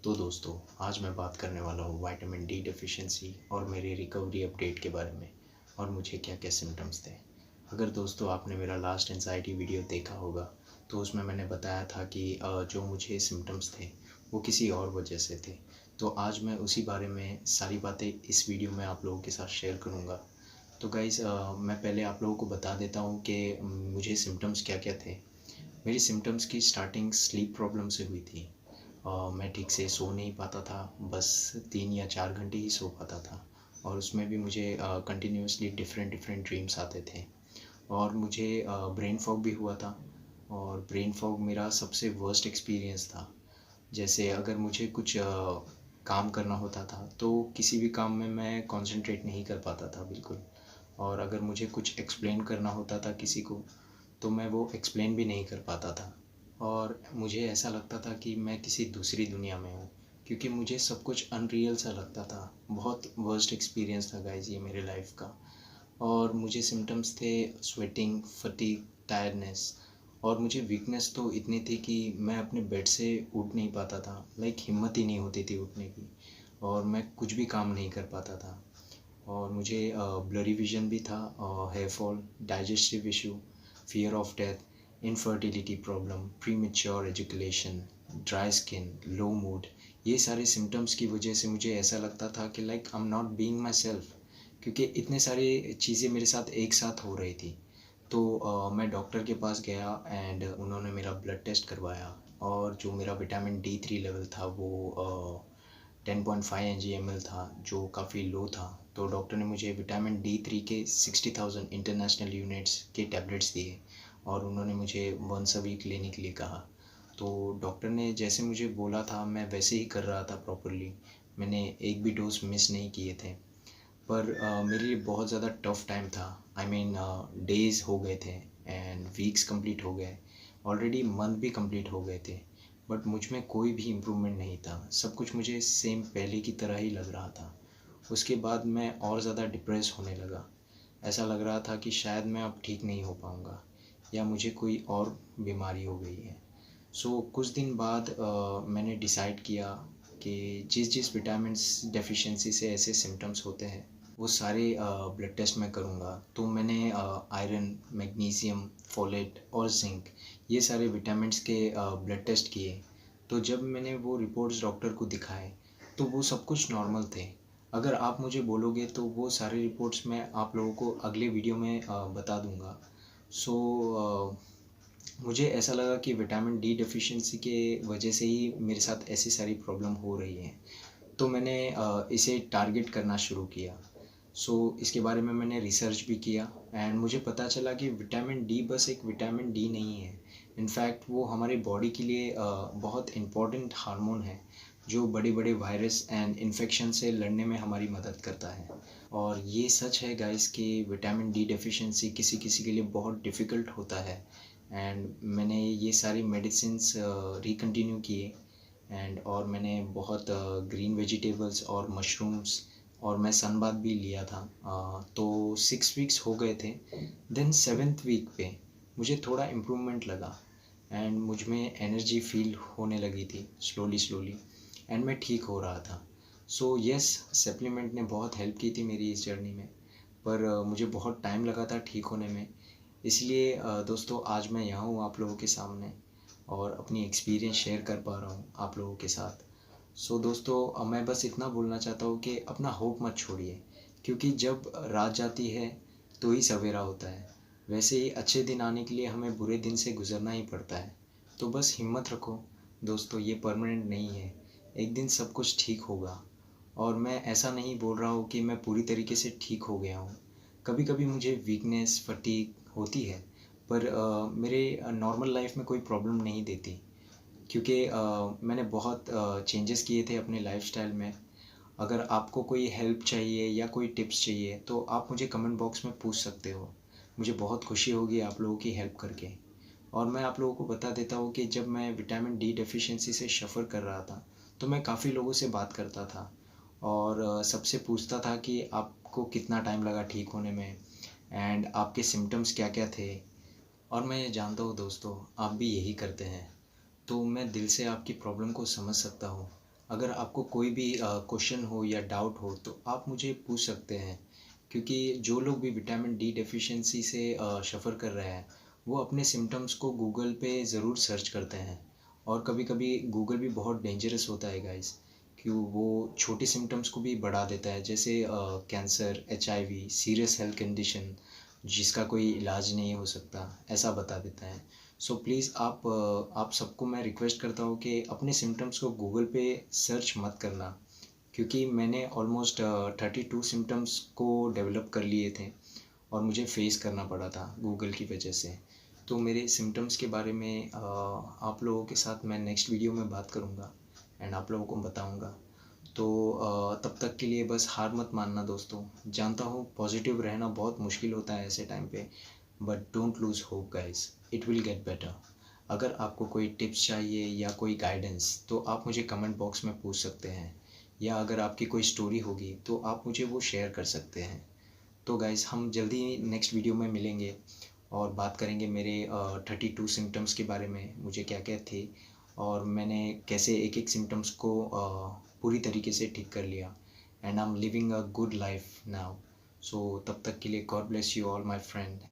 तो दोस्तों, आज मैं बात करने वाला हूँ विटामिन डी डेफिशिएंसी और मेरे रिकवरी अपडेट के बारे में और मुझे क्या क्या सिम्टम्स थे। अगर दोस्तों आपने मेरा लास्ट एंजाइटी वीडियो देखा होगा तो उसमें मैंने बताया था कि जो मुझे सिम्टम्स थे वो किसी और वजह से थे। तो आज मैं उसी बारे में सारी बातें इस वीडियो में आप लोगों के साथ शेयर करूँगा। तो गाइज़, मैं पहले आप लोगों को बता देता हूँ कि मुझे सिम्टम्स क्या क्या थे। मेरी सिम्टम्स की स्टार्टिंग स्लीप प्रॉब्लम से हुई थी। मैं ठीक से सो नहीं पाता था, बस 3 या 4 घंटे ही सो पाता था और उसमें भी मुझे कंटिन्यूअसली डिफरेंट डिफरेंट ड्रीम्स आते थे और मुझे ब्रेन फॉग भी हुआ था। और ब्रेन फॉग मेरा सबसे वर्स्ट एक्सपीरियंस था। जैसे अगर मुझे कुछ काम करना होता था तो किसी भी काम में मैं कंसंट्रेट नहीं कर पाता था बिल्कुल। और अगर मुझे कुछ एक्सप्लेन करना होता था किसी को तो मैं वो एक्सप्लेन भी नहीं कर पाता था। और मुझे ऐसा लगता था कि मैं किसी दूसरी दुनिया में हूँ, क्योंकि मुझे सब कुछ अनरियल सा लगता था। बहुत वर्स्ट एक्सपीरियंस था गाइस ये मेरे लाइफ का। और मुझे सिम्टम्स थे स्वेटिंग, फटीग, टायर्डनेस। और मुझे वीकनेस तो इतनी थी कि मैं अपने बेड से उठ नहीं पाता था, लाइक हिम्मत ही नहीं होती थी उठने की। और मैं कुछ भी काम नहीं कर पाता था। और मुझे ब्लरी विजन भी था, hair fall, digestive issue, fear of death, infertility problem, premature education, dry skin, low mood. ये सारे सिम्टम्स की वजह से मुझे ऐसा लगता था कि like I am not being my self, क्योंकि इतने सारे चीज़ें मेरे साथ एक साथ हो रही थी। तो मैं डॉक्टर के पास गया एंड उन्होंने मेरा ब्लड टेस्ट करवाया। और जो मेरा विटामिन D3 लेवल था वो 10.5 NG/ml था, जो काफ़ी लो था। तो डॉक्टर ने मुझे विटामिन D3 के 60,000 इंटरनेशनल यूनिट्स के टैबलेट्स दिए और उन्होंने मुझे वंस अ वीक लेने के लिए कहा। तो डॉक्टर ने जैसे मुझे बोला था मैं वैसे ही कर रहा था प्रॉपरली। मैंने एक भी डोज मिस नहीं किए थे। पर मेरे लिए बहुत ज़्यादा टफ टाइम था। आई मीन, डेज़ हो गए थे एंड वीक्स कंप्लीट हो गए, ऑलरेडी मंथ भी कंप्लीट हो गए थे। बट मुझ में कोई भी इम्प्रूवमेंट नहीं था, सब कुछ मुझे सेम पहले की तरह ही लग रहा था। उसके बाद मैं और ज़्यादा डिप्रेस होने लगा। ऐसा लग रहा था कि शायद मैं अब ठीक नहीं हो पाऊँगा या मुझे कोई और बीमारी हो गई है। सो कुछ दिन बाद मैंने डिसाइड किया कि जिस जिस विटामिन्स डेफिशिएंसी से ऐसे सिम्टम्स होते हैं वो सारे ब्लड टेस्ट मैं करूँगा। तो मैंने आयरन, मैग्नीशियम, फोलेट और जिंक, ये सारे विटामिन्स के ब्लड टेस्ट किए। तो जब मैंने वो रिपोर्ट्स डॉक्टर को दिखाए तो वो सब कुछ नॉर्मल थे। अगर आप मुझे बोलोगे तो वो सारे रिपोर्ट्स मैं आप लोगों को अगले वीडियो में बता दूँगा। सो मुझे ऐसा लगा कि विटामिन डी डेफिशिएंसी के वजह से ही मेरे साथ ऐसी सारी प्रॉब्लम हो रही है। तो मैंने इसे टारगेट करना शुरू किया। इसके बारे में मैंने रिसर्च भी किया एंड मुझे पता चला कि विटामिन डी बस एक विटामिन डी नहीं है। इनफैक्ट वो हमारी बॉडी के लिए बहुत इम्पॉर्टेंट हार्मोन है, जो बड़े बड़े वायरस एंड इन्फेक्शन से लड़ने में हमारी मदद करता है। और ये सच है गाइस कि विटामिन डी डेफिशिएंसी किसी किसी के लिए बहुत डिफ़िकल्ट होता है। एंड मैंने ये सारी मेडिसिन्स रिकंटिन्यू किए एंड और मैंने बहुत ग्रीन वेजिटेबल्स और मशरूम्स और मैं सनबाथ भी लिया था। तो 6 वीक्स हो गए थे। देन 7th वीक पे मुझे थोड़ा इम्प्रूवमेंट लगा एंड मुझ में एनर्जी फील होने लगी थी स्लोली स्लोली एंड मैं ठीक हो रहा था। सो यस, सप्लीमेंट ने बहुत हेल्प की थी मेरी इस जर्नी में। पर मुझे बहुत टाइम लगा था ठीक होने में। इसलिए दोस्तों, आज मैं यहाँ हूँ आप लोगों के सामने और अपनी एक्सपीरियंस शेयर कर पा रहा हूँ आप लोगों के साथ। दोस्तों, मैं बस इतना बोलना चाहता हूँ कि अपना होप मत छोड़िए, क्योंकि जब रात जाती है तो ही सवेरा होता है। वैसे ही अच्छे दिन आने के लिए हमें बुरे दिन से गुजरना ही पड़ता है। तो बस हिम्मत रखो दोस्तों, ये परमानेंट नहीं है। एक दिन सब कुछ ठीक होगा। और मैं ऐसा नहीं बोल रहा हूँ कि मैं पूरी तरीके से ठीक हो गया हूँ। कभी कभी मुझे वीकनेस, फटीग होती है, पर मेरे नॉर्मल लाइफ में कोई प्रॉब्लम नहीं देती, क्योंकि मैंने बहुत चेंजेस किए थे अपने लाइफस्टाइल में। अगर आपको कोई हेल्प चाहिए या कोई टिप्स चाहिए तो आप मुझे कमेंट बॉक्स में पूछ सकते हो। मुझे बहुत खुशी होगी आप लोगों की हेल्प करके। और मैं आप लोगों को बता देता हूँ कि जब मैं विटामिन डी डेफिशिएंसी से सफ़र कर रहा था तो मैं काफ़ी लोगों से बात करता था और सबसे पूछता था कि आपको कितना टाइम लगा ठीक होने में एंड आपके सिम्टम्स क्या क्या थे। और मैं ये जानता हूँ दोस्तों, आप भी यही करते हैं। तो मैं दिल से आपकी प्रॉब्लम को समझ सकता हूँ। अगर आपको कोई भी क्वेश्चन हो या डाउट हो तो आप मुझे पूछ सकते हैं, क्योंकि जो लोग भी विटामिन डी डेफिशिएंसी से सफ़र कर रहे हैं वो अपने सिम्टम्स को गूगल पे ज़रूर सर्च करते हैं। और कभी कभी गूगल भी बहुत डेंजरस होता है गाइस, क्यों वो छोटे सिम्टम्स को भी बढ़ा देता है, जैसे cancer, HIV, serious health condition जिसका कोई इलाज नहीं हो सकता, ऐसा बता देता है। सो प्लीज़ आप सबको मैं रिक्वेस्ट करता हूँ कि अपने सिम्टम्स को गूगल पे सर्च मत करना, क्योंकि मैंने ऑलमोस्ट 32 सिम्टम्स को डेवलप कर लिए थे और मुझे फेस करना पड़ा था गूगल की वजह से। तो मेरे सिम्टम्स के बारे में आप लोगों के साथ मैं नेक्स्ट वीडियो में बात करूँगा एंड आप लोगों को बताऊँगा। तो तब तक के लिए बस हार मत मानना दोस्तों। जानता हूँ पॉजिटिव रहना बहुत मुश्किल होता है ऐसे टाइम पे, but don't lose hope guys, it will get better. अगर आपको कोई टिप्स चाहिए या कोई गाइडेंस तो आप मुझे कमेंट बॉक्स में पूछ सकते हैं, या अगर आपकी कोई स्टोरी होगी तो आप मुझे वो शेयर कर सकते हैं। तो गाइस हम जल्दी नेक्स्ट वीडियो में मिलेंगे और बात करेंगे मेरे 32 सिम्टम्स के बारे में, मुझे क्या क्या थे और मैंने कैसे एक एक सिम्टम्स को पूरी तरीके से ठीक कर लिया। And I am living a good life now. So तब तक के लिए God bless you all my friend.